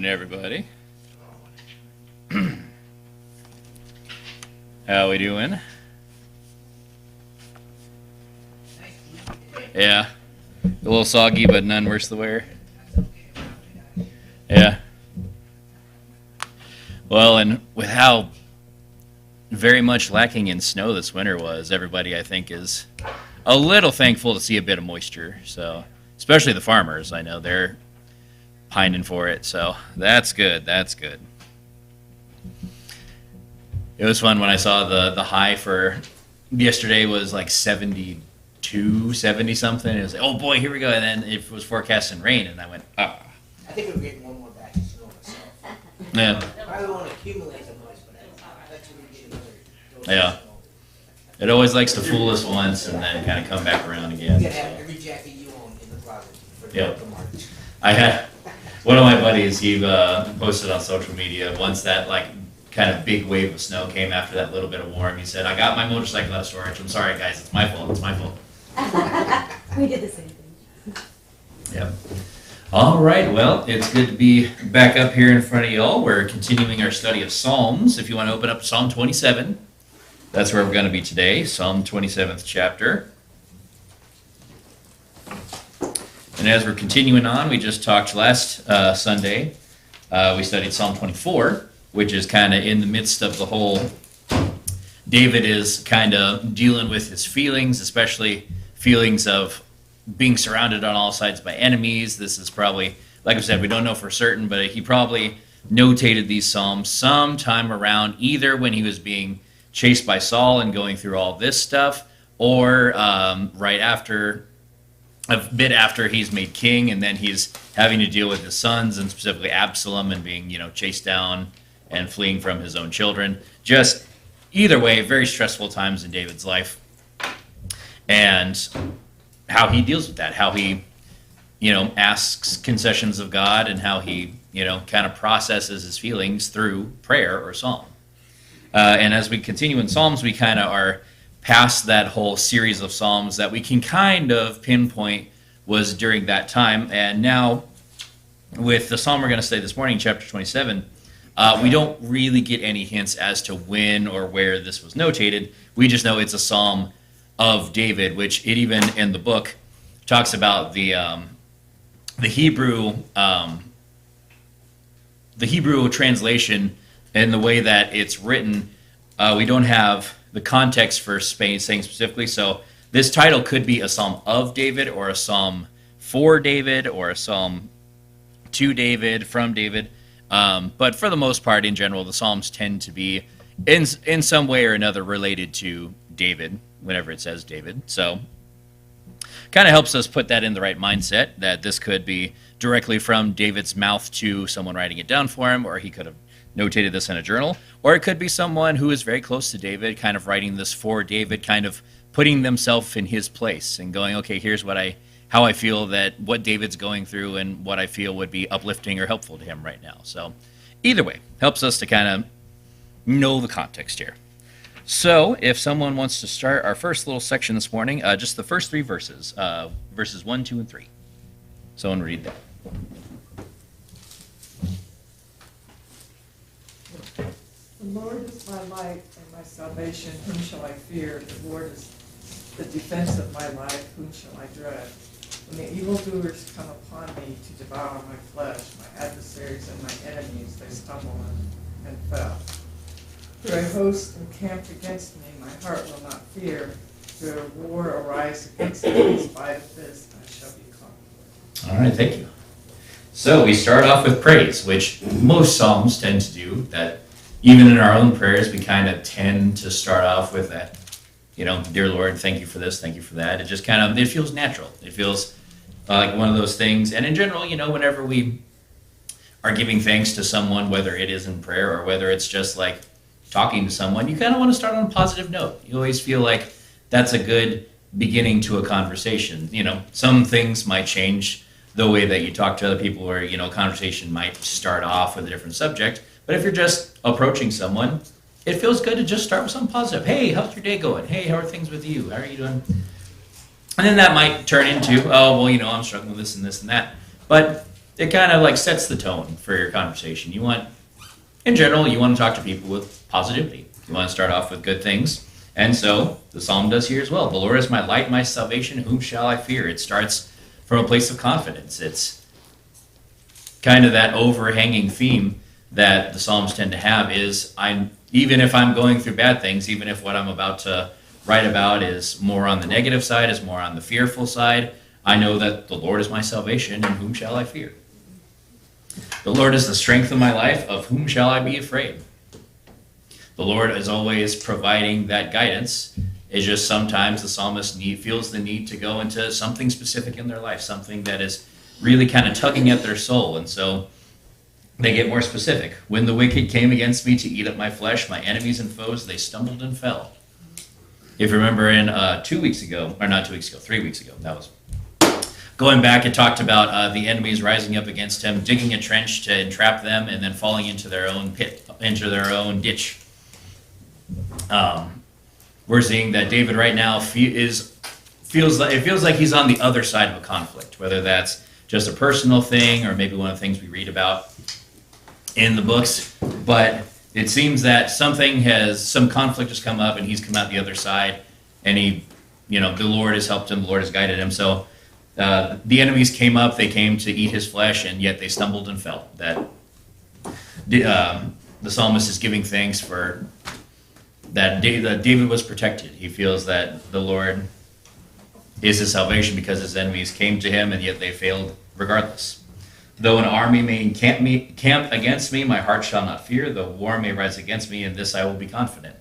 morning, everybody. How we doing? Yeah. A little soggy, but none worse the wear. Yeah. Well, and with how very much lacking in snow this winter was, everybody, I think, is a little thankful to see a bit of moisture. So, especially the farmers, I know they're pining for it. So that's good. That's good. It was fun when I saw the high for yesterday was like 72, 70 something. It was like, oh boy, here we go. And then it was forecasting rain, and I went, ah. I think we're getting one more batch of snow myself. Yeah. Probably won't accumulate as much, but I bet you we get another dose Yeah. of snow. It always likes to fool us once and then kind of come back around again. You gotta have every jacket you own in the closet for Yep. the March. I had one of my buddies. He posted on social media once that like kind of big wave of snow came after that little bit of warm. He said, "I got my motorcycle out of storage. I'm sorry, guys. It's my fault. It's my fault." We did the same thing. Yep. All right. Well, it's good to be back up here in front of y'all. We're continuing our study of Psalms. If you want to open up Psalm 27, that's where we're going to be today. Psalm 27th chapter. And as we're continuing on, we just talked last Sunday. We studied Psalm 24, which is kind of in the midst of the whole. David is kind of dealing with his feelings, especially feelings of being surrounded on all sides by enemies. This is probably, like I said, we don't know for certain, but he probably notated these Psalms sometime around either when he was being chased by Saul and going through all this stuff, or right after. A bit after he's made king, and then he's having to deal with his sons, and specifically Absalom, and being, chased down and fleeing from his own children. Just either way, very stressful times in David's life, and how he deals with that, how he, asks concessions of God, and how he, kind of processes his feelings through prayer or psalm. And as we continue in Psalms, we kind of are past that whole series of Psalms that we can kind of pinpoint was during that time. And now, with the Psalm we're going to study this morning, chapter 27, we don't really get any hints as to when or where this was notated. We just know it's a Psalm of David, which it even in the book talks about the Hebrew translation and the way that it's written. We don't have the context for saying specifically. So this title could be a Psalm of David, or a Psalm for David, or a Psalm to David, from David. But for the most part, in general, the Psalms tend to be in some way or another related to David, whenever it says David. So kind of helps us put that in the right mindset, that this could be directly from David's mouth to someone writing it down for him, or he could have notated this in a journal, or it could be someone who is very close to David, kind of writing this for David, kind of putting themselves in his place and going, okay, here's how I feel that what David's going through and what I feel would be uplifting or helpful to him right now. So either way, helps us to kind of know the context here. So if someone wants to start our first little section this morning, just the first three verses, verses 1, 2, and 3. Someone read that. The Lord is my light and my salvation, whom shall I fear? The Lord is the defense of my life, whom shall I dread? When the evildoers come upon me to devour my flesh, my adversaries and my enemies, they stumble and fell. Though a host encamped against me, my heart will not fear. Though a war arise against me, in spite of this, I shall be conquered. All right, thank you. So we start off with praise, which most Psalms tend to do. That even in our own prayers, we kind of tend to start off with that, dear Lord, thank you for this, thank you for that. It just kind of, it feels natural. It feels like one of those things. And in general, whenever we are giving thanks to someone, whether it is in prayer or whether it's just like talking to someone, you kind of want to start on a positive note. You always feel like that's a good beginning to a conversation. Some things might change the way that you talk to other people, or, a conversation might start off with a different subject. But if you're just approaching someone, it feels good to just start with something positive. Hey, how's your day going? Hey, how are things with you? How are you doing? And then that might turn into, oh, well, I'm struggling with this and this and that. But it kind of like sets the tone for your conversation. In general, you want to talk to people with positivity. You want to start off with good things. And so the psalm does here as well. The Lord is my light, my salvation. Whom shall I fear? It starts from a place of confidence. It's kind of that overhanging theme that the Psalms tend to have is even if I'm going through bad things, even if what I'm about to write about is more on the negative side, is more on the fearful side, I know that the Lord is my salvation, and whom shall I fear? The Lord is the strength of my life, of whom shall I be afraid? The Lord is always providing that guidance. It's just sometimes the psalmist feels the need to go into something specific in their life, something that is really kind of tugging at their soul. And so they get more specific. When the wicked came against me to eat up my flesh, my enemies and foes, they stumbled and fell. If you remember in 3 weeks ago, that was going back, it talked about the enemies rising up against him, digging a trench to entrap them, and then falling into their own pit, into their own ditch. We're seeing that David right now feels like he's on the other side of a conflict, whether that's just a personal thing or maybe one of the things we read about in the books. But it seems that some conflict has come up and he's come out the other side, and the Lord has helped him, the Lord has guided him. So the enemies came up, they came to eat his flesh, and yet they stumbled and fell. That the psalmist is giving thanks for that David was protected. He feels that the Lord is his salvation because his enemies came to him, and yet they failed regardless. Though an army may encamp against me, my heart shall not fear. Though war may rise against me, in this I will be confident.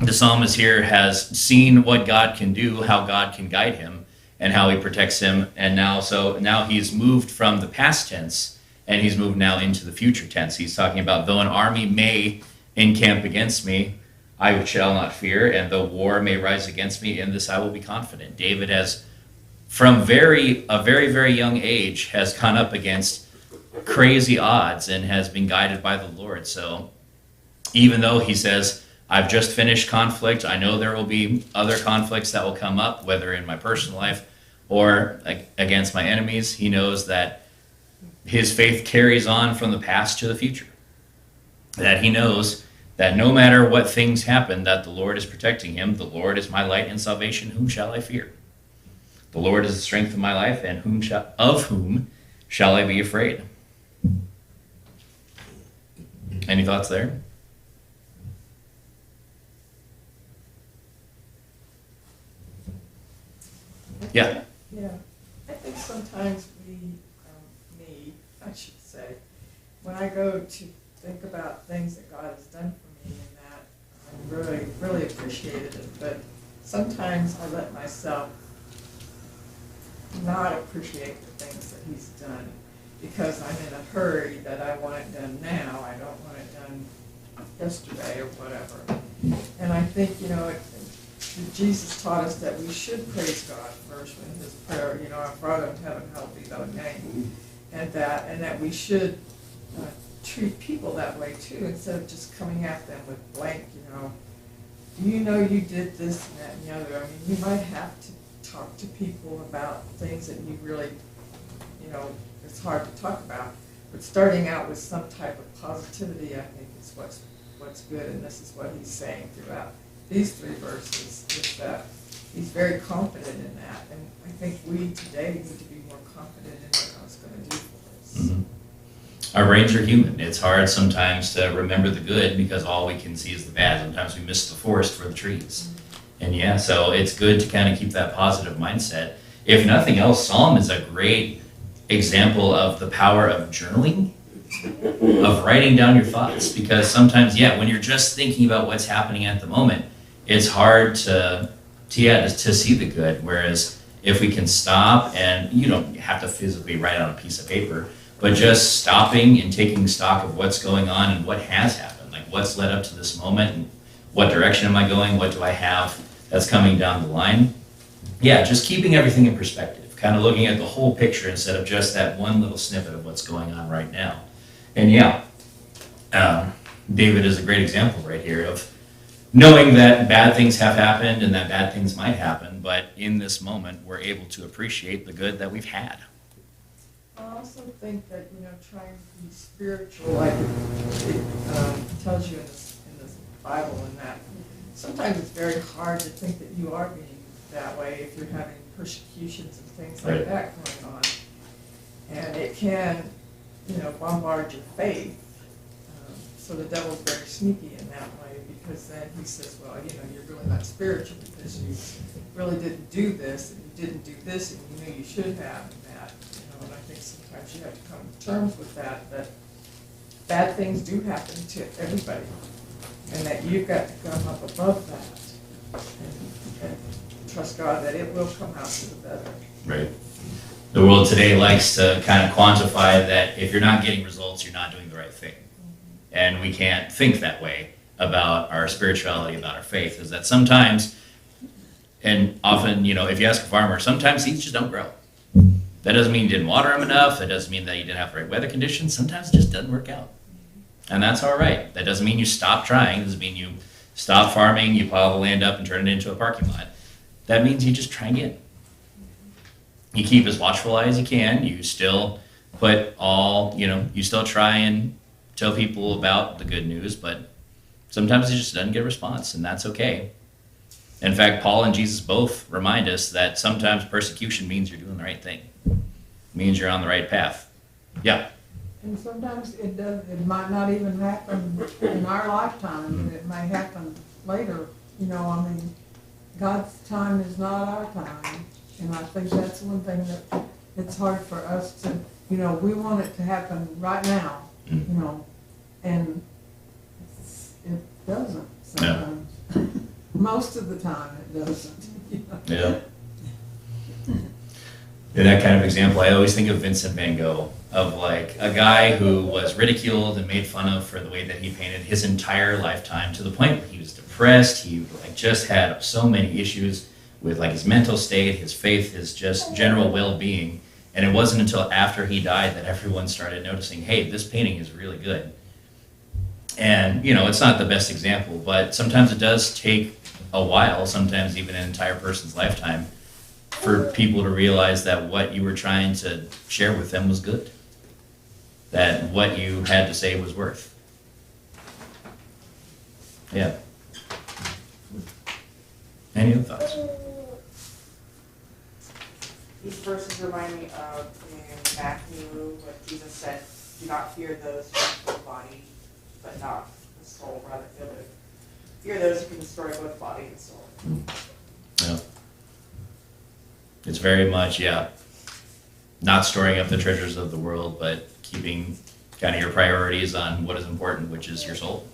The psalmist here has seen what God can do, how God can guide him, and how he protects him. And now he's moved from the past tense, and he's moved now into the future tense. He's talking about, though an army may encamp against me, I shall not fear, and though war may rise against me, in this I will be confident. David has, from a very, very young age, has gone up against crazy odds and has been guided by the Lord. So even though he says, I've just finished conflict, I know there will be other conflicts that will come up, whether in my personal life or against my enemies, he knows that his faith carries on from the past to the future. That he knows that no matter what things happen, that the Lord is protecting him. The Lord is my light and salvation. Whom shall I fear? The Lord is the strength of my life, and of whom shall I be afraid? Any thoughts there? Yeah. Yeah, I think sometimes I should say, when I go to think about things that God has done for me and that I really, really appreciated it, but sometimes I let myself not appreciate the things that he's done because I'm in a hurry that I want it done now. I don't want it done yesterday or whatever. And I think, Jesus taught us that we should praise God first in his prayer, our Father in heaven, hallowed be thy name, and that we should treat people that way too, instead of just coming at them with blank, do you know you did this and that and the other. I mean, you might have to talk to people about things that you really, it's hard to talk about, but starting out with some type of positivity, I think, is what's good, and this is what he's saying throughout these 3 verses, is that he's very confident in that, and I think we today need to be more confident in what God's going to do for us. Mm-hmm. Our brains are human. It's hard sometimes to remember the good because all we can see is the bad. Sometimes we miss the forest for the trees. Mm-hmm. And so it's good to kind of keep that positive mindset. If nothing else, Psalm is a great example of the power of journaling, of writing down your thoughts, because sometimes, when you're just thinking about what's happening at the moment, it's hard to see the good. Whereas if we can stop, and you don't have to physically write on a piece of paper, but just stopping and taking stock of what's going on and what has happened, like what's led up to this moment, and what direction am I going, what do I have that's coming down the line. Just keeping everything in perspective, kind of looking at the whole picture instead of just that one little snippet of what's going on right now. And David is a great example right here of knowing that bad things have happened and that bad things might happen, but in this moment, we're able to appreciate the good that we've had. I also think that, trying to be spiritual, like it tells you in this Bible and that, sometimes it's very hard to think that you are being that way if you're having persecutions and things like Right. that going on. And it can, bombard your faith. So the devil's very sneaky in that way, because then he says, well, you're really not spiritual because you really didn't do this, and you didn't do this, and you knew you should have, and that. And I think sometimes you have to come to terms with that bad things do happen to everybody, and that you've got to come up above that and trust God that it will come out to the better. Right. The world today likes to kind of quantify that if you're not getting results, you're not doing the right thing. And we can't think that way about our spirituality, about our faith, is that sometimes, and often, if you ask a farmer, sometimes seeds just don't grow. That doesn't mean you didn't water them enough. That doesn't mean that you didn't have the right weather conditions. Sometimes it just doesn't work out. And that's all right. That doesn't mean you stop trying. It doesn't mean you stop farming, you plow the land up and turn it into a parking lot. That means you just try again. You keep as watchful as you can. You still put you still try and tell people about the good news, but sometimes it just doesn't get a response, and that's okay. In fact, Paul and Jesus both remind us that sometimes persecution means you're doing the right thing. It means you're on the right path. Yeah. And sometimes it might not even happen in our lifetime, it may happen later, God's time is not our time, and I think that's one thing that it's hard for us to, we want it to happen right now, and it doesn't sometimes. Most of the time it doesn't. Yeah. In that kind of example, I always think of Vincent van Gogh, of like a guy who was ridiculed and made fun of for the way that he painted his entire lifetime, to the point where he was depressed. He just had so many issues with his mental state, his faith, his just general well-being. And it wasn't until after he died that everyone started noticing, hey, this painting is really good. And, it's not the best example, but sometimes it does take a while, sometimes even an entire person's lifetime, for people to realize that what you were trying to share with them was good. That what you had to say was worth. Yeah. Any other thoughts? These verses remind me of in Matthew what Jesus said, do not fear those who kill the body, but not the soul, rather fear those who can destroy both body and soul. Yeah. It's very much, not storing up the treasures of the world, but keeping kind of your priorities on what is important, which is your soul.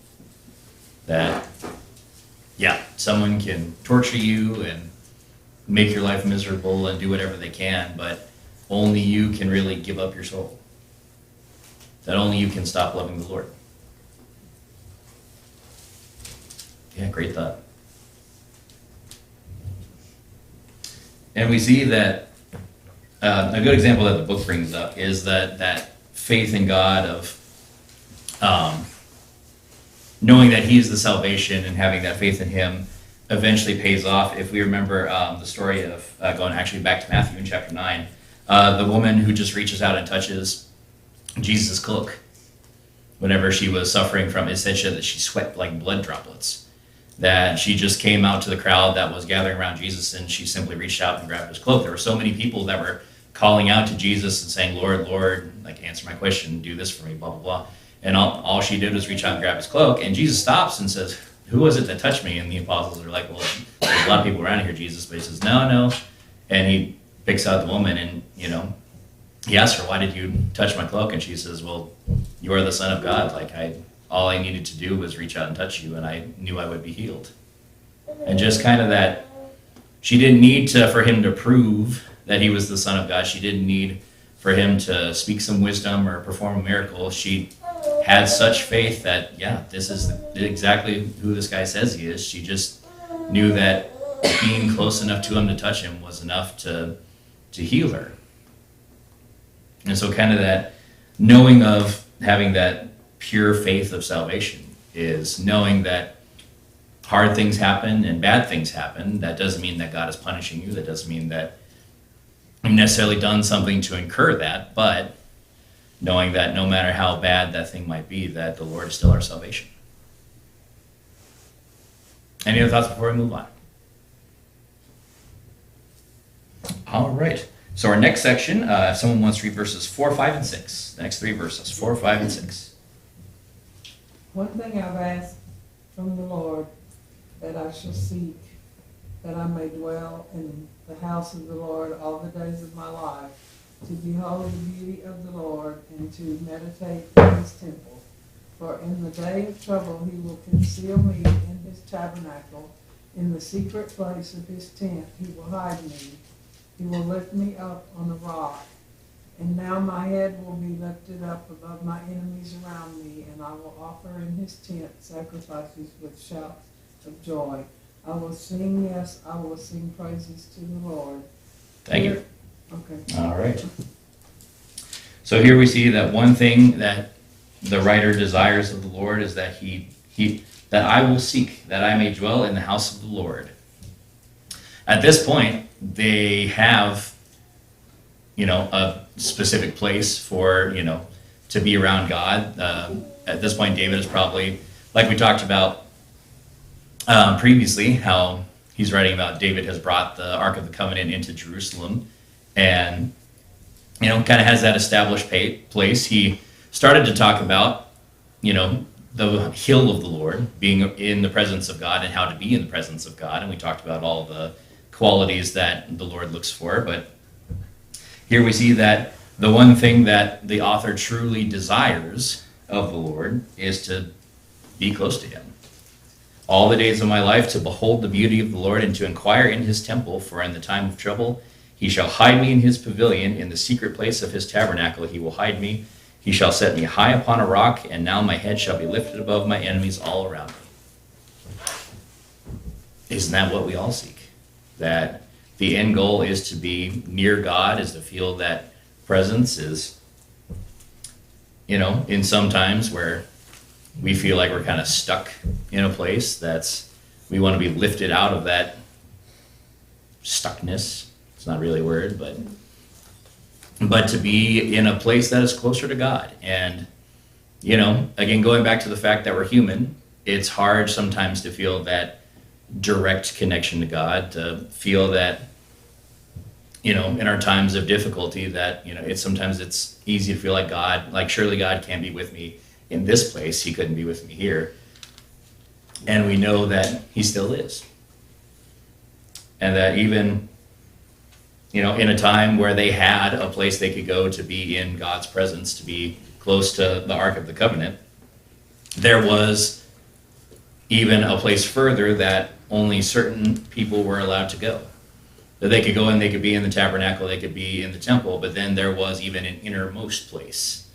That, someone can torture you and make your life miserable and do whatever they can, but only you can really give up your soul. That only you can stop loving the Lord. Yeah, great thought. And we see that a good example that the book brings up is that faith in God of knowing that He's the salvation and having that faith in Him eventually pays off. If we remember the story of going actually back to Matthew in chapter 9, the woman who just reaches out and touches Jesus' cloak whenever she was suffering from, it said that she sweat like blood droplets. That she just came out to the crowd that was gathering around Jesus, and she simply reached out and grabbed his cloak. There were so many people that were calling out to Jesus and saying, Lord, Lord, answer my question, do this for me, blah, blah, blah. And all she did was reach out and grab his cloak, and Jesus stops and says, who was it that touched me? And the apostles are like, well, there's a lot of people around here, Jesus. But he says, no. And he picks out the woman, and, he asks her, why did you touch my cloak? And she says, well, you are the Son of God. All I needed to do was reach out and touch you, and I knew I would be healed. And just kind of that, she didn't need for him to prove that he was the Son of God. She didn't need for him to speak some wisdom or perform a miracle. She had such faith that, this is exactly who this guy says he is. She just knew that being close enough to him to touch him was enough to heal her. And so kind of that knowing of having that pure faith of salvation is knowing that hard things happen and bad things happen. That doesn't mean that God is punishing you. That doesn't mean that necessarily done something to incur that, but knowing that no matter how bad that thing might be, that the Lord is still our salvation. Any other thoughts before we move on? All right. So our next section, if someone wants to read verses 4, 5, and 6. The next three verses, 4, 5, and 6. One thing I've asked from the Lord that I shall seek, that I may dwell in the house of the Lord all the days of my life, to behold the beauty of the Lord and to meditate in his temple. For in the day of trouble he will conceal me in his tabernacle. In the secret place of his tent he will hide me. He will lift me up on a rock. And now my head will be lifted up above my enemies around me, and I will offer in his tent sacrifices with shouts of joy. I will sing, yes, I will sing praises to the Lord. Thank you. Okay. All right. So here we see that one thing that the writer desires of the Lord is that that I will seek, that I may dwell in the house of the Lord. At this point, they have, a specific place for, to be around God. At this point, David is probably, like we talked about previously, how he's writing about David has brought the Ark of the Covenant into Jerusalem and, kind of has that established place. He started to talk about, the hill of the Lord, being in the presence of God and how to be in the presence of God. And we talked about all the qualities that the Lord looks for. But here we see that the one thing that the author truly desires of the Lord is to be close to him. All the days of my life to behold the beauty of the Lord and to inquire in his temple, for in the time of trouble he shall hide me in his pavilion, in the secret place of his tabernacle he will hide me. He shall set me high upon a rock, and now my head shall be lifted above my enemies all around me. Isn't that what we all seek? That the end goal is to be near God, is to feel that presence is, in some times where we feel like we're kind of stuck in a place we want to be lifted out of that stuckness. It's not really a word, but to be in a place that is closer to God. And, again, going back to the fact that we're human, it's hard sometimes to feel that direct connection to God, to feel that, in our times of difficulty that, sometimes it's easy to feel like God, like surely God can't be with me in this place. He couldn't be with me here. And we know that he still is. And that even, in a time where they had a place they could go to be in God's presence, to be close to the Ark of the Covenant, there was even a place further that only certain people were allowed to go. That they could go and they could be in the tabernacle, they could be in the temple, but then there was even an innermost place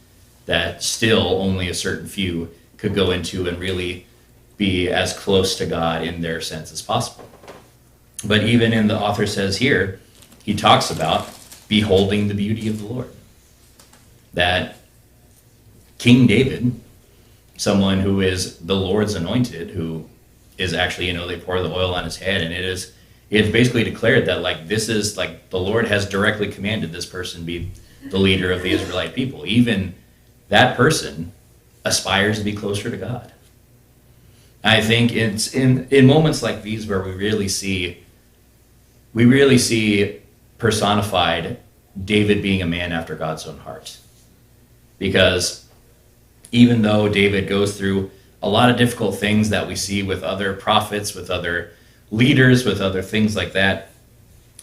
that still only a certain few could go into and really be as close to God in their sense as possible. But even in the author says here, he talks about beholding the beauty of the Lord. That King David, someone who is the Lord's anointed, who is actually, they pour the oil on his head, and it's basically declared that this is the Lord has directly commanded this person be the leader of the Israelite people. Even that person aspires to be closer to God. I think it's in moments like these where we really see personified David being a man after God's own heart. Because even though David goes through a lot of difficult things that we see with other prophets, with other leaders, with other things like that,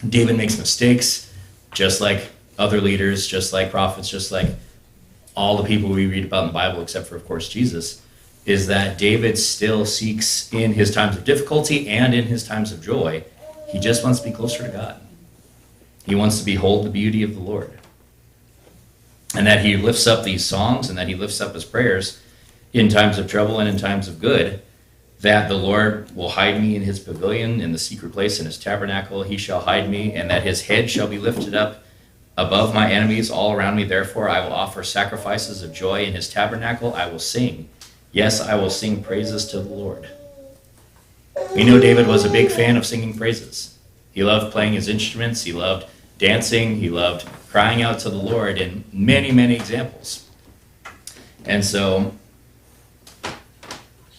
David makes mistakes, just like other leaders, just like prophets, just like all the people we read about in the Bible, except for, of course, Jesus, is that David still seeks in his times of difficulty and in his times of joy, he just wants to be closer to God. He wants to behold the beauty of the Lord. And that he lifts up these songs and that he lifts up his prayers in times of trouble and in times of good, that the Lord will hide me in his pavilion, in the secret place, in his tabernacle. He shall hide me, and that his head shall be lifted up above my enemies all around me. Therefore, I will offer sacrifices of joy in his tabernacle. I will sing. Yes, I will sing praises to the Lord. We know David was a big fan of singing praises. He loved playing his instruments. He loved dancing, he loved crying out to the Lord in many, many examples. And so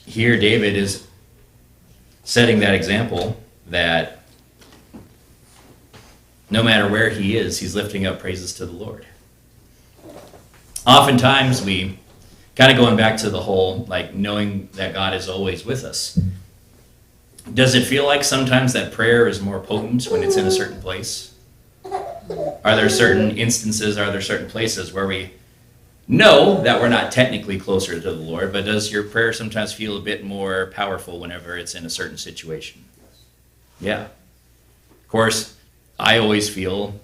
here David is setting that example that no matter where he is, he's lifting up praises to the Lord. Oftentimes we kind of going back to the whole, like, knowing that God is always with us. Does it feel like sometimes that prayer is more potent when it's in a certain place? Are there certain instances, are there certain places where we know that we're not technically closer to the Lord, but does your prayer sometimes feel a bit more powerful whenever it's in a certain situation? Yeah. Of course, I always feel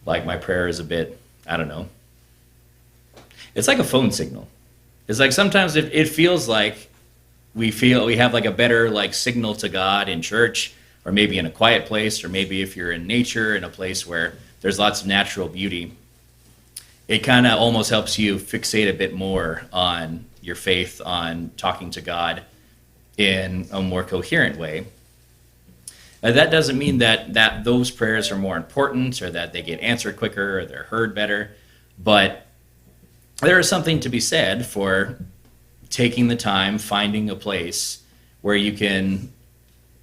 like my prayer is a bit, I don't know. It's like a phone signal. It's like sometimes it feels like we have like a better like signal to God in church, or maybe in a quiet place, or maybe if you're in nature, in a place where there's lots of natural beauty. It kind of almost helps you fixate a bit more on your faith, on talking to God in a more coherent way. That doesn't mean that those prayers are more important, or that they get answered quicker, or they're heard better, but there is something to be said for taking the time, finding a place where you can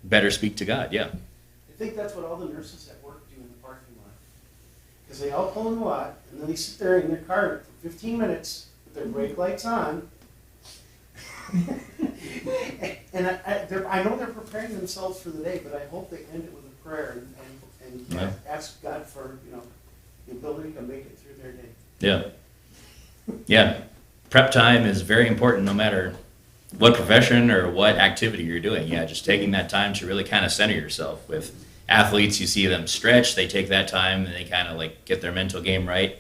better speak to God. Yeah. I think that's what all the nurses at work do in the parking lot. Because they all pull in the lot, and then they sit there in their car for 15 minutes with their brake lights on. And I know they're preparing themselves for the day, but I hope they end it with a prayer and Yeah. ask God for, the ability to make it through their day. Yeah. Yeah. Prep time is very important no matter what profession or what activity you're doing. Yeah, just taking that time to really kind of center yourself. With athletes, you see them stretch, they take that time and they kind of like get their mental game right.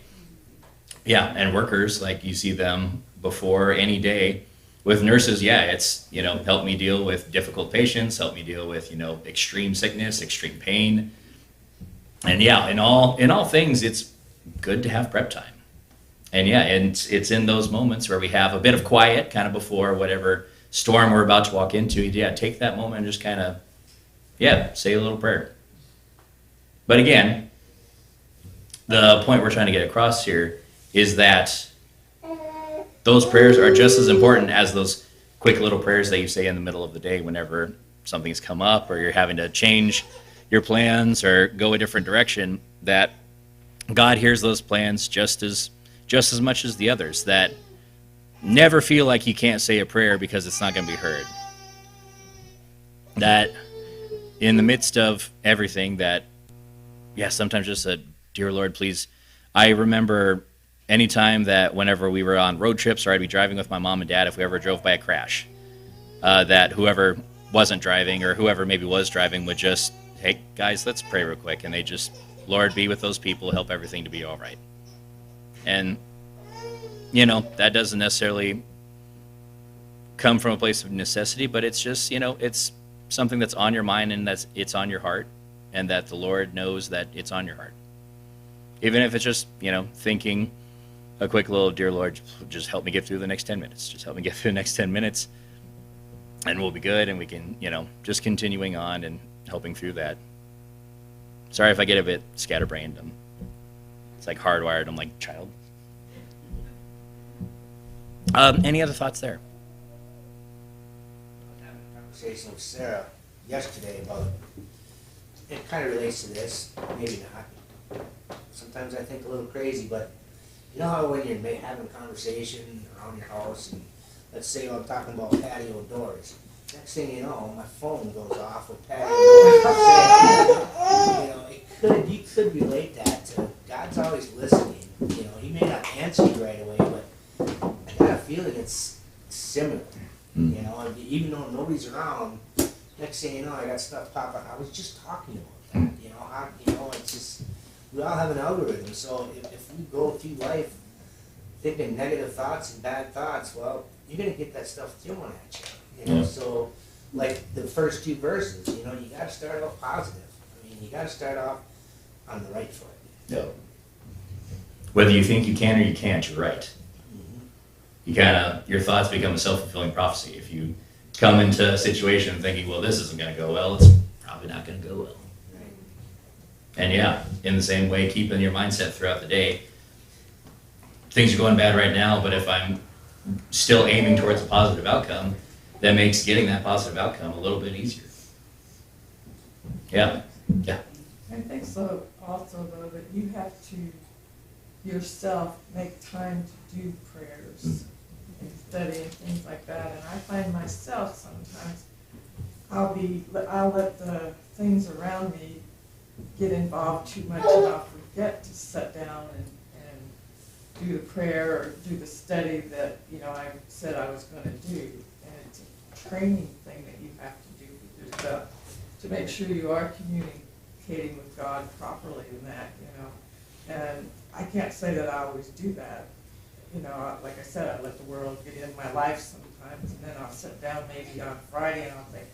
Yeah, and workers, like you see them before any day. With nurses, yeah, it's, help me deal with difficult patients, help me deal with, extreme sickness, extreme pain. And yeah, in all things, it's good to have prep time. And yeah, and it's in those moments where we have a bit of quiet kind of before whatever storm we're about to walk into. Yeah, take that moment and just kind of, say a little prayer. But again, the point we're trying to get across here is that those prayers are just as important as those quick little prayers that you say in the middle of the day whenever something's come up or you're having to change your plans or go a different direction, that God hears those plans just as much as the others. That never feel like you can't say a prayer because it's not going to be heard. That in the midst of everything, that, sometimes just a, dear Lord, please. I remember anytime that whenever we were on road trips or I'd be driving with my mom and dad, if we ever drove by a crash, that whoever wasn't driving or whoever maybe was driving would just, hey, guys, let's pray real quick. And they just, Lord, be with those people, help everything to be all right. And, that doesn't necessarily come from a place of necessity, but it's just, it's something that's on your mind and it's on your heart, and that the Lord knows that it's on your heart. Even if it's just, thinking a quick little, dear Lord, just help me get through the next 10 minutes. Just help me get through the next 10 minutes and we'll be good, and we can, just continuing on and helping through that. Sorry if I get a bit scatterbrained. It's like hardwired. I'm like child. Any other thoughts there? I was having a conversation with Sarah yesterday about, it kind of relates to this, maybe not. Sometimes I think a little crazy, but you know how when you're having a conversation around your house, and let's say I'm talking about patio doors, next thing you know, my phone goes off with patio doors. You could relate that to God's always listening. He may not answer you right away, but I got a feeling it's similar. Even though nobody's around, next thing you know, I got stuff popping. I was just talking about that. It's just, we all have an algorithm. So if we go through life thinking negative thoughts and bad thoughts, well, you're gonna get that stuff thrown at you. Yeah. So like the first two verses, you got to start off positive. You got to start off on the right foot. Yeah. Whether you think you can or you can't, you're right. Your thoughts become a self-fulfilling prophecy. If you come into a situation thinking, well, this isn't going to go well, it's probably not going to go well. And yeah, in the same way, keeping your mindset throughout the day. Things are going bad right now, but if I'm still aiming towards a positive outcome, that makes getting that positive outcome a little bit easier. Yeah, yeah. I think so also though, that you have to yourself make time to do prayers and study and things like that. And I find myself sometimes, I'll let the things around me get involved too much and I'll forget to sit down and do the prayer or do the study that, I said I was gonna do. And it's a training thing that you have to do with yourself to make sure you are communicating with God properly in that, And I can't say that I always do that. Like I said, I let the world get in my life sometimes, and then I'll sit down maybe on Friday and I'll think,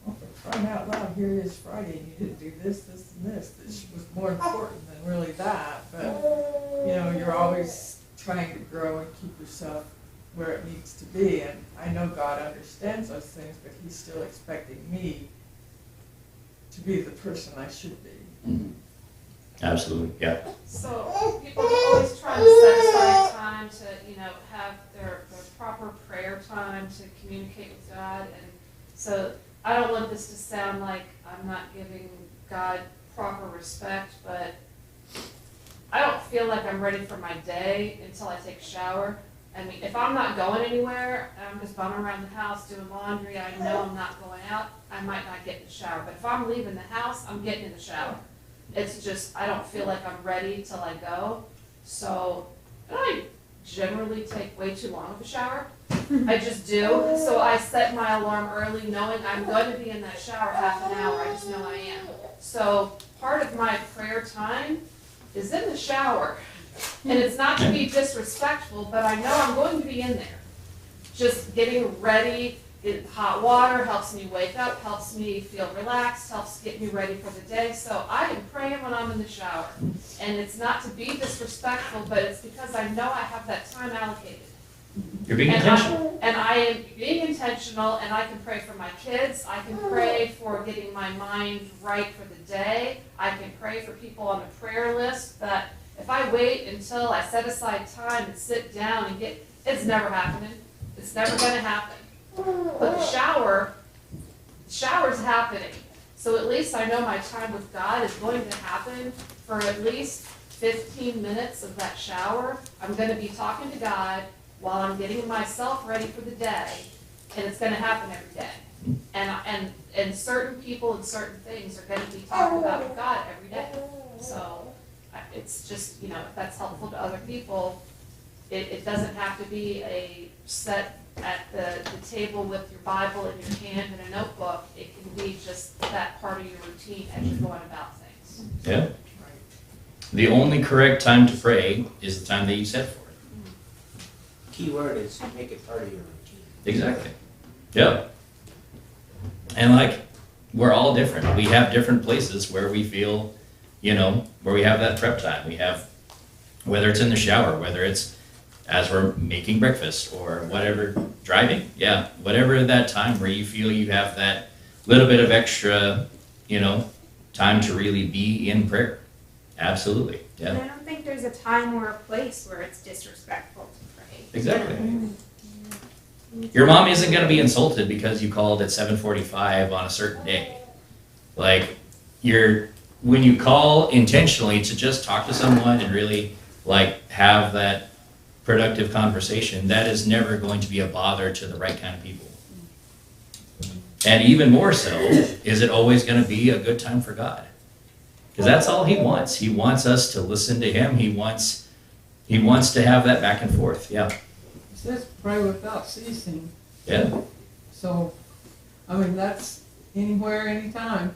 well, for crying out loud, here it is Friday, and you didn't do this, this, and this. This was more important than really that. But, you're always trying to grow and keep yourself where it needs to be. And I know God understands those things, but He's still expecting me to be the person I should be. Mhm. Absolutely, yeah. So people always try to set aside time to, have their proper prayer time to communicate with God. And so I don't want this to sound like I'm not giving God proper respect, but I don't feel like I'm ready for my day until I take a shower. I mean, if I'm not going anywhere, and I'm just bumming around the house doing laundry, I know I'm not going out, I might not get in the shower. But if I'm leaving the house, I'm getting in the shower. It's just, I don't feel like I'm ready till I go. So, and I generally take way too long of a shower. I just do. So I set my alarm early knowing I'm going to be in that shower half an hour. I just know I am. So part of my prayer time is in the shower. And it's not to be disrespectful, but I know I'm going to be in there. Just getting ready. Hot water helps me wake up, helps me feel relaxed, helps get me ready for the day. So I am praying when I'm in the shower. And it's not to be disrespectful, but it's because I know I have that time allocated. You're being intentional. And I am being intentional, and I can pray for my kids. I can pray for getting my mind right for the day. I can pray for people on the prayer list that if I wait until I set aside time and sit down and it's never happening. It's never going to happen. But the shower's happening. So at least I know my time with God is going to happen for at least 15 minutes of that shower. I'm going to be talking to God while I'm getting myself ready for the day, and it's going to happen every day. And certain people and certain things are going to be talking about God every day. So it's just, if that's helpful to other people, it doesn't have to be a set at the table with your Bible in your hand and a notebook. It can be just that part of your routine as you're going about things. Yeah. The only correct time to pray is the time that you set for it. Key word is make it part of your routine. Exactly. Yeah. And we're all different. We have different places where we feel, where we have that prep time. We have, whether it's in the shower, whether it's as we're making breakfast or whatever, driving. Yeah. Whatever that time where you feel you have that little bit of extra, time to really be in prayer. Absolutely. And Yeah. I don't think there's a time or a place where it's disrespectful to pray. Exactly. Your mom isn't going to be insulted because you called at 7:45 on a certain day. When you call intentionally to just talk to someone and really have that productive conversation, that is never going to be a bother to the right kind of people. And even more so, is it always going to be a good time for God? Because that's all He wants. He wants us to listen to Him. He wants to have that back and forth. Yeah. It says pray without ceasing. Yeah. So, that's anywhere, anytime.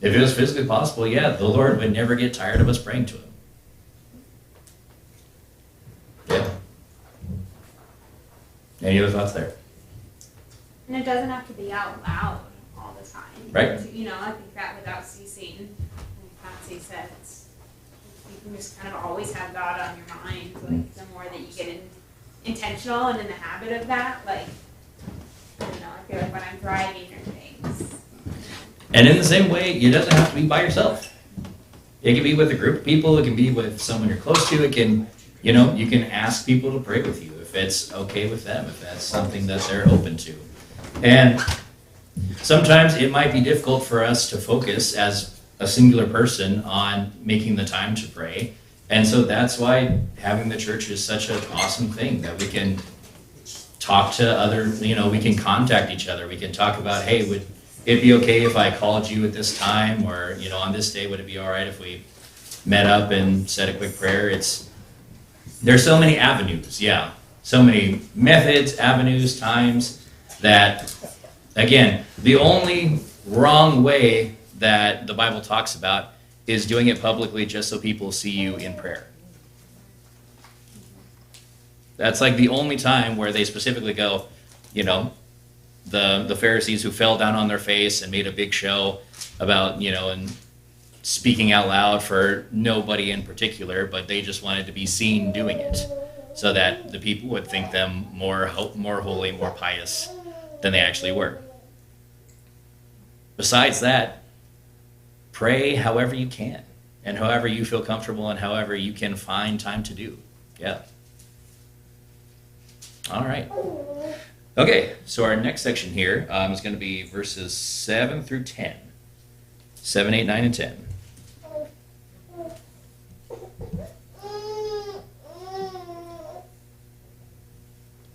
If it was physically possible, yeah, the Lord would never get tired of us praying to Him. Yeah. Any other thoughts there? And it doesn't have to be out loud all the time. Right. I think that without ceasing, like Patsy said, you can just kind of always have God on your mind. The more that you get intentional and in the habit of that, I feel like when I'm driving or things. And in the same way, it doesn't have to be by yourself. It can be with a group of people. It can be with someone you're close to. It can, you can ask people to pray with you if it's okay with them, if that's something that they're open to. And sometimes it might be difficult for us to focus as a singular person on making the time to pray. And so that's why having the church is such an awesome thing, that we can talk to other, we can contact each other. We can talk about, hey, would it be okay if I called you at this time? Or, on this day, would it be all right if we met up and said a quick prayer? There's so many avenues, yeah. So many methods, avenues, times that, again, the only wrong way that the Bible talks about is doing it publicly just so people see you in prayer. That's like the only time where they specifically go, the Pharisees who fell down on their face and made a big show about, and speaking out loud for nobody in particular, but they just wanted to be seen doing it so that the people would think them more holy, more pious than they actually were. Besides that, pray however you can and however you feel comfortable and however you can find time to do. Yeah. All right. Okay, so our next section here is going to be verses 7 through 10. 7, 8, 9, and 10.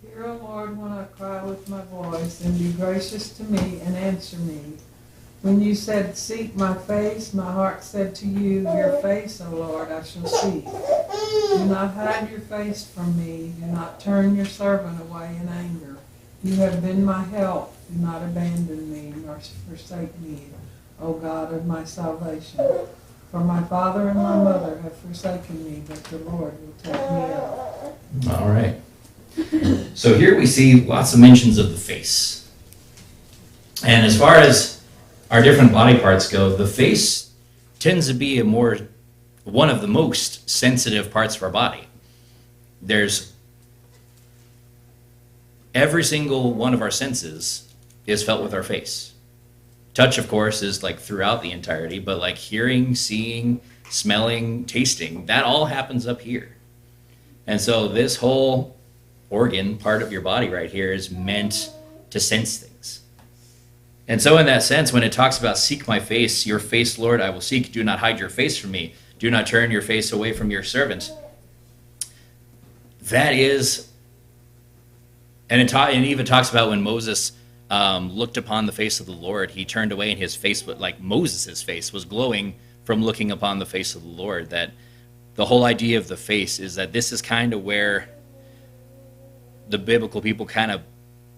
Hear, O Lord, when I cry with my voice, and be gracious to me and answer me. When you said, seek my face, my heart said to you, your face, O Lord, I shall seek. Do not hide your face from me. Do not turn your servant away in anger. You have been my help. Do not abandon me, nor forsake me, O God of my salvation. For my father and my mother have forsaken me, but the Lord will take me up. All right. So here we see lots of mentions of the face. And as far as our different body parts go, the face tends to be one of the most sensitive parts of our body. There's every single one of our senses is felt with our face. Touch, of course, is like throughout the entirety, but like hearing, seeing, smelling, tasting, that all happens up here. And so this whole organ, part of your body right here, is meant to sense things. And so in that sense, when it talks about seek my face, your face, Lord, I will seek. Do not hide your face from me. Do not turn your face away from your servant. That is, and it even talks about when Moses looked upon the face of the Lord, he turned away and his face, like Moses' face, was glowing from looking upon the face of the Lord. That the whole idea of the face is that this is kind of where the biblical people kind of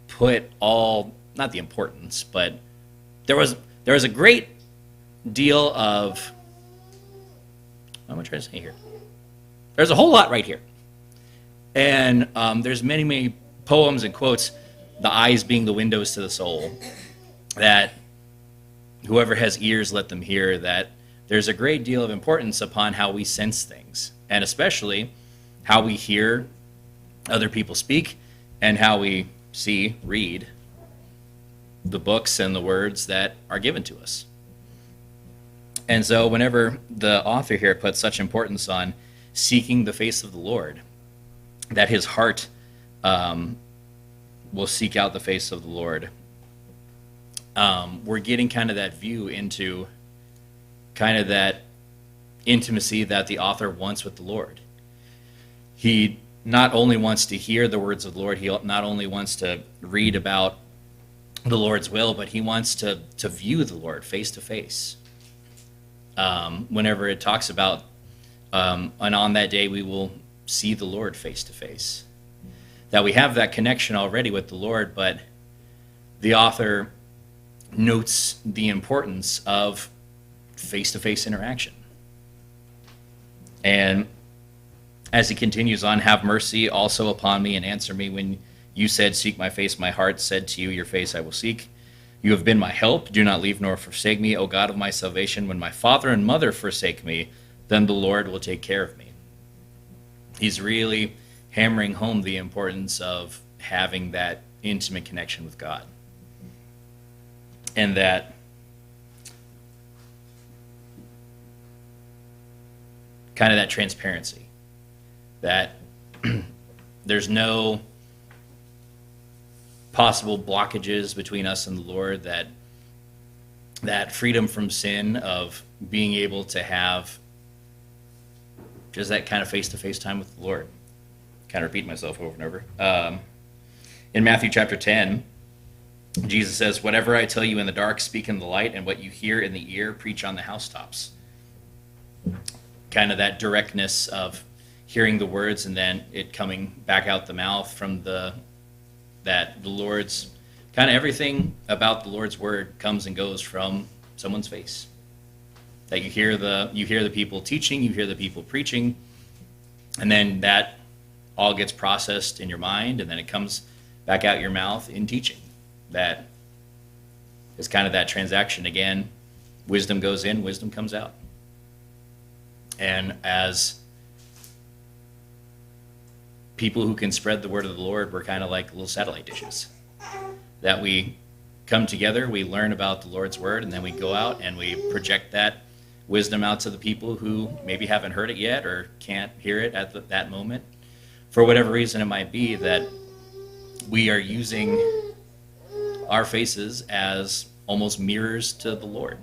put all, not the importance, but there was a great deal of, what am I trying to say here? There's a whole lot right here. And there's many, many poems and quotes, the eyes being the windows to the soul, that whoever has ears, let them hear, that there's a great deal of importance upon how we sense things, and especially how we hear other people speak and how we read the books and the words that are given to us. And so whenever the author here puts such importance on seeking the face of the Lord, that his heart will seek out the face of the Lord, we're getting kind of that view into kind of that intimacy that the author wants with the Lord. He not only wants to hear the words of the Lord, he not only wants to read about the Lord's will, but he wants to view the Lord face to face. Whenever it talks about, and on that day we will see the Lord face to face. That we have that connection already with the Lord, but the author notes the importance of face-to-face interaction. And as he continues on, have mercy also upon me and answer me. When you said, seek my face, my heart said to you, your face I will seek. You have been my help. Do not leave nor forsake me, O God of my salvation. When my father and mother forsake me, then the Lord will take care of me. He's really hammering home the importance of having that intimate connection with God. And that kind of that transparency, that there's no possible blockages between us and the Lord, that freedom from sin of being able to have just that kind of face-to-face time with the Lord. Kind of repeat myself over and over. In Matthew chapter 10, Jesus says, "Whatever I tell you in the dark, speak in the light, and what you hear in the ear, preach on the housetops." Kind of that directness of hearing the words and then it coming back out the mouth from the Lord's, kind of everything about the Lord's word comes and goes from someone's face. That you hear the people teaching, you hear the people preaching, and then that all gets processed in your mind, and then it comes back out your mouth in teaching. That is kind of that transaction again. Wisdom goes in, wisdom comes out. And as people who can spread the word of the Lord, we're kind of like little satellite dishes. That we come together, we learn about the Lord's word, and then we go out and we project that wisdom out to the people who maybe haven't heard it yet or can't hear it at that moment. For whatever reason it might be, that we are using our faces as almost mirrors to the Lord.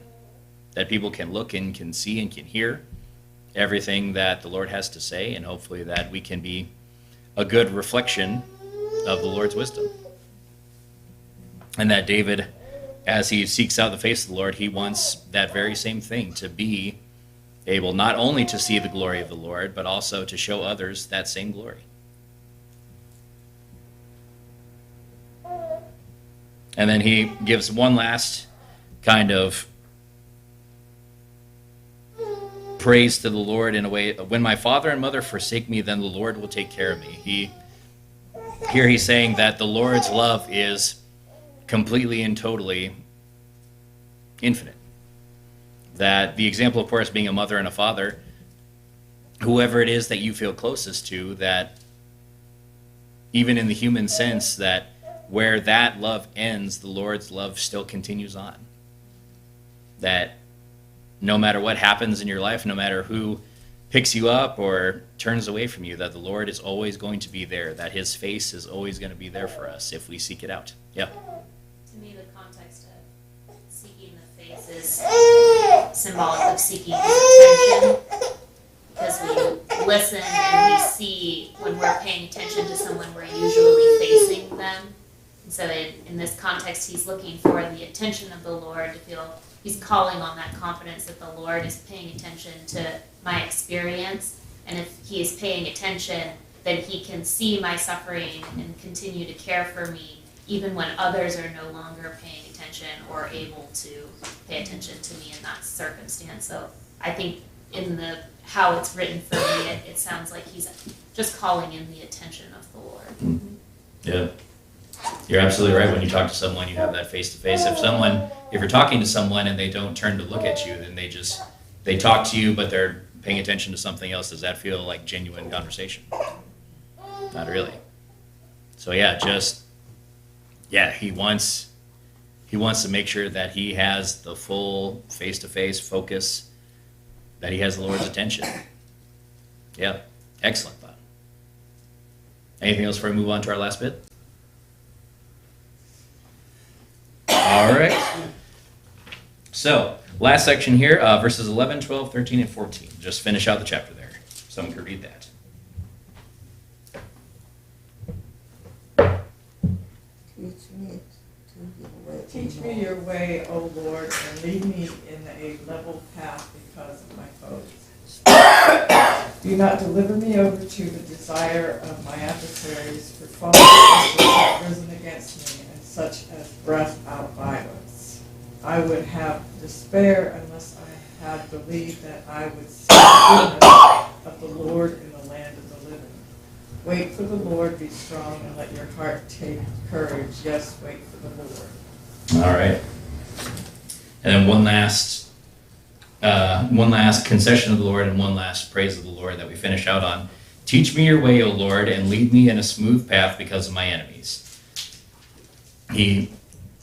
That people can look and can see and can hear everything that the Lord has to say, and hopefully that we can be a good reflection of the Lord's wisdom. And that David, as he seeks out the face of the Lord, he wants that very same thing, to be able not only to see the glory of the Lord, but also to show others that same glory. And then he gives one last kind of praise to the Lord in a way, "When my father and mother forsake me, then the Lord will take care of me." Here he's saying that the Lord's love is completely and totally infinite. That the example, of course, being a mother and a father, whoever it is that you feel closest to, that even in the human sense, that where that love ends, the Lord's love still continues on. That no matter what happens in your life, no matter who picks you up or turns away from you, that the Lord is always going to be there, that his face is always going to be there for us if we seek it out. Yeah. To me, the context of seeking the face is symbolic of seeking his attention, because we listen and we see when we're paying attention to someone, we're usually facing them. And so in this context, he's looking for the attention of the Lord, to feel he's calling on that confidence that the Lord is paying attention to my experience. And if he is paying attention, then he can see my suffering and continue to care for me, even when others are no longer paying attention or able to pay attention to me in that circumstance. So I think in how it's written for me, it sounds like he's just calling in the attention of the Lord. Yeah. You're absolutely right. When you talk to someone, you have that face-to-face. If you're talking to someone and they don't turn to look at you, then they talk to you, but they're paying attention to something else. Does that feel like genuine conversation? Not really. So he wants to make sure that he has the full face-to-face focus, that he has the Lord's attention. Yeah, excellent thought. Anything else before we move on to our last bit? All right. So, last section here, verses 11, 12, 13, and 14. Just finish out the chapter there. Someone could read that. Teach me your way, O Lord, and lead me in a level path because of my foes. Do not deliver me over to the desire of my adversaries, for false witnesses have risen against me, and such as breath out violence. I would have despair unless I had believed that I would see the goodness of the Lord in the land of the living. Wait for the Lord, be strong, and let your heart take courage. Yes, wait for the Lord. All right. And then one last concession of the Lord and one last praise of the Lord that we finish out on. Teach me your way, O Lord, and lead me in a smooth path because of my enemies. He,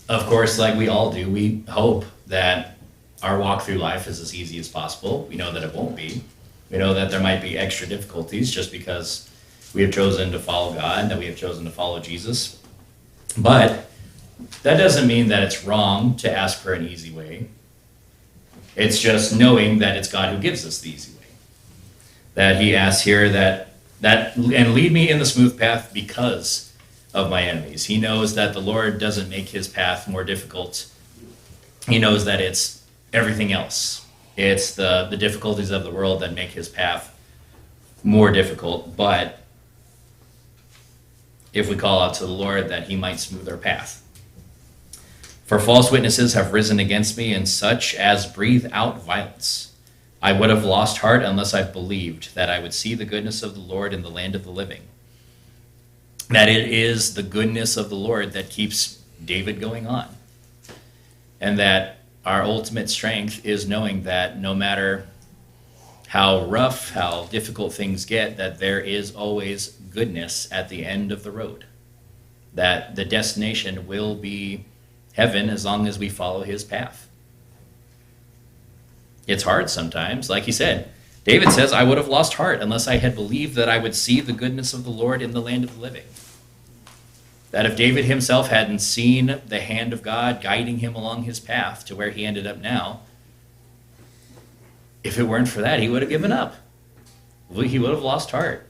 of course, like we all do, we hope that our walk through life is as easy as possible. We know that it won't be. We know that there might be extra difficulties just because we have chosen to follow God, that we have chosen to follow Jesus. But that doesn't mean that it's wrong to ask for an easy way. It's just knowing that it's God who gives us the easy way. That he asks here that and lead me in the smooth path because of my enemies. He knows that the Lord doesn't make his path more difficult. He knows that it's everything else. It's the difficulties of the world that make his path more difficult. But if we call out to the Lord, that he might smooth our path. For false witnesses have risen against me, and such as breathe out violence. I would have lost heart unless I believed that I would see the goodness of the Lord in the land of the living. That it is the goodness of the Lord that keeps David going on. And that our ultimate strength is knowing that no matter how rough, how difficult things get, that there is always goodness at the end of the road. That the destination will be heaven as long as we follow his path. It's hard sometimes. Like he said, David says, I would have lost heart unless I had believed that I would see the goodness of the Lord in the land of the living. That if David himself hadn't seen the hand of God guiding him along his path to where he ended up now, if it weren't for that, he would have given up. He would have lost heart.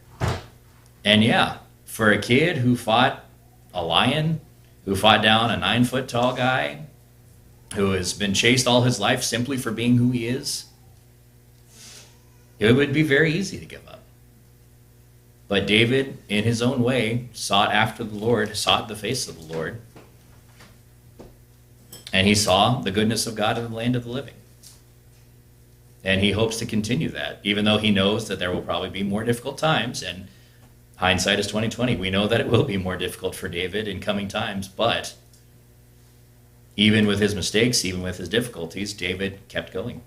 And yeah, for a kid who fought a lion, who fought down a 9-foot tall guy, who has been chased all his life simply for being who he is, it would be very easy to give up. But David, in his own way, sought after the Lord, sought the face of the Lord, and he saw the goodness of God in the land of the living. And he hopes to continue that, even though he knows that there will probably be more difficult times, and hindsight is 20/20. We know that it will be more difficult for David in coming times, but even with his mistakes, even with his difficulties, David kept going.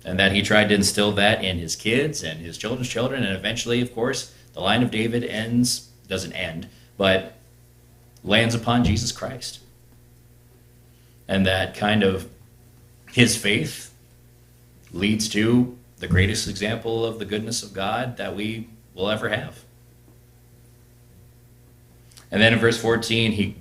And that he tried to instill that in his kids and his children's children, and eventually, of course, the line of David doesn't end, but lands upon Jesus Christ. And that kind of his faith leads to the greatest example of the goodness of God that we will ever have. And then in verse 14, he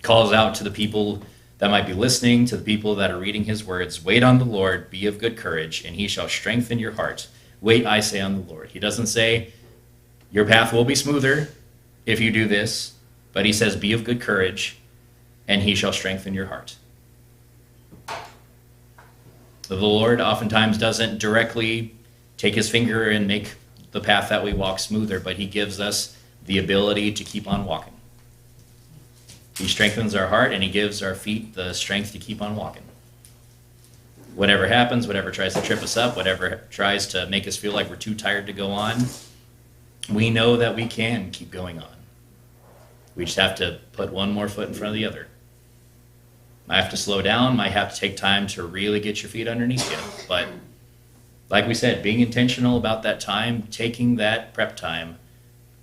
calls out to the people that might be listening, to the people that are reading his words, wait on the Lord, be of good courage, and he shall strengthen your heart. Wait, I say, on the Lord. He doesn't say your path will be smoother if you do this, but he says be of good courage, and he shall strengthen your heart. The Lord oftentimes doesn't directly take his finger and make the path that we walk smoother, but he gives us the ability to keep on walking. He strengthens our heart, and he gives our feet the strength to keep on walking. Whatever happens, whatever tries to trip us up, whatever tries to make us feel like we're too tired to go on, we know that we can keep going on. We just have to put one more foot in front of the other. Might have to slow down, might have to take time to really get your feet underneath you. But like we said, being intentional about that time, taking that prep time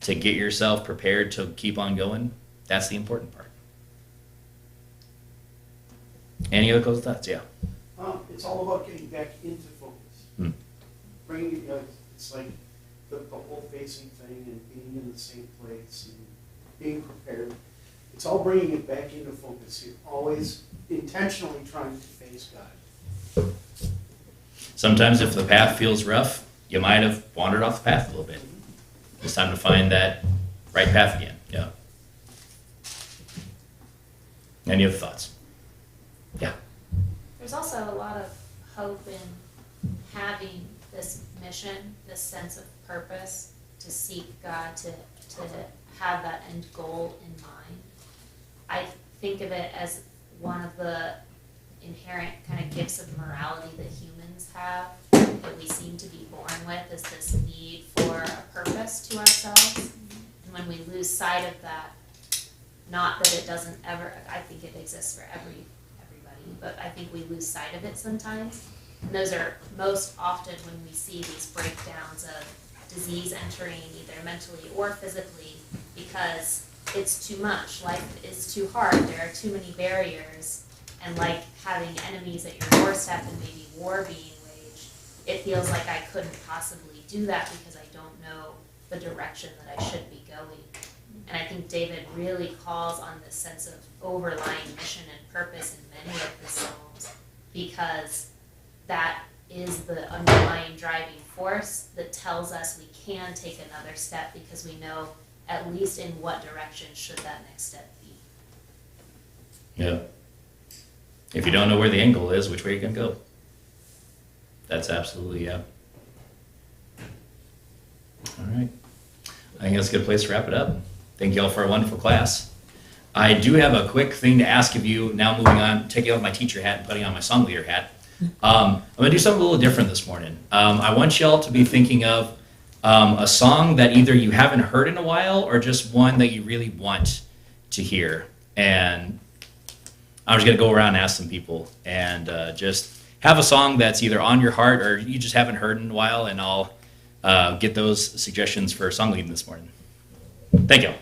to get yourself prepared to keep on going, that's the important part. Any other closing thoughts? Yeah. It's all about getting back into focus. Bringing, it's like the whole facing thing and being in the same place and being prepared. It's all bringing it back into focus. You're always intentionally trying to face God. Sometimes if the path feels rough, you might have wandered off the path a little bit. It's time to find that right path again. Yeah. Any other thoughts? Yeah. There's also a lot of hope in having this mission, this sense of purpose, to seek God, to have that end goal in mind. I think of it as one of the inherent kind of gifts of morality that humans have, that we seem to be born with, is this need for a purpose to ourselves. And when we lose sight of that, not that it doesn't ever, I think it exists for everybody, but I think we lose sight of it sometimes. And those are most often when we see these breakdowns of disease entering either mentally or physically, because it's too much. Life is too hard. There are too many barriers. And like having enemies at your doorstep and maybe war being waged, it feels like I couldn't possibly do that because I don't know the direction that I should be going. And I think David really calls on this sense of overlying mission and purpose in many of the Psalms, because that is the underlying driving force that tells us we can take another step because we know at least in what direction should that next step be. Yeah. If you don't know where the end goal is, which way you can go? That's absolutely, yeah. All right. I think that's a good place to wrap it up. Thank you all for a wonderful class. I do have a quick thing to ask of you, now moving on, taking off my teacher hat and putting on my song leader hat. I'm going to do something a little different this morning. I want y'all to be thinking of a song that either you haven't heard in a while or just one that you really want to hear. And I'm just going to go around and ask some people and just have a song that's either on your heart or you just haven't heard in a while, and I'll get those suggestions for song leading this morning. Thank you.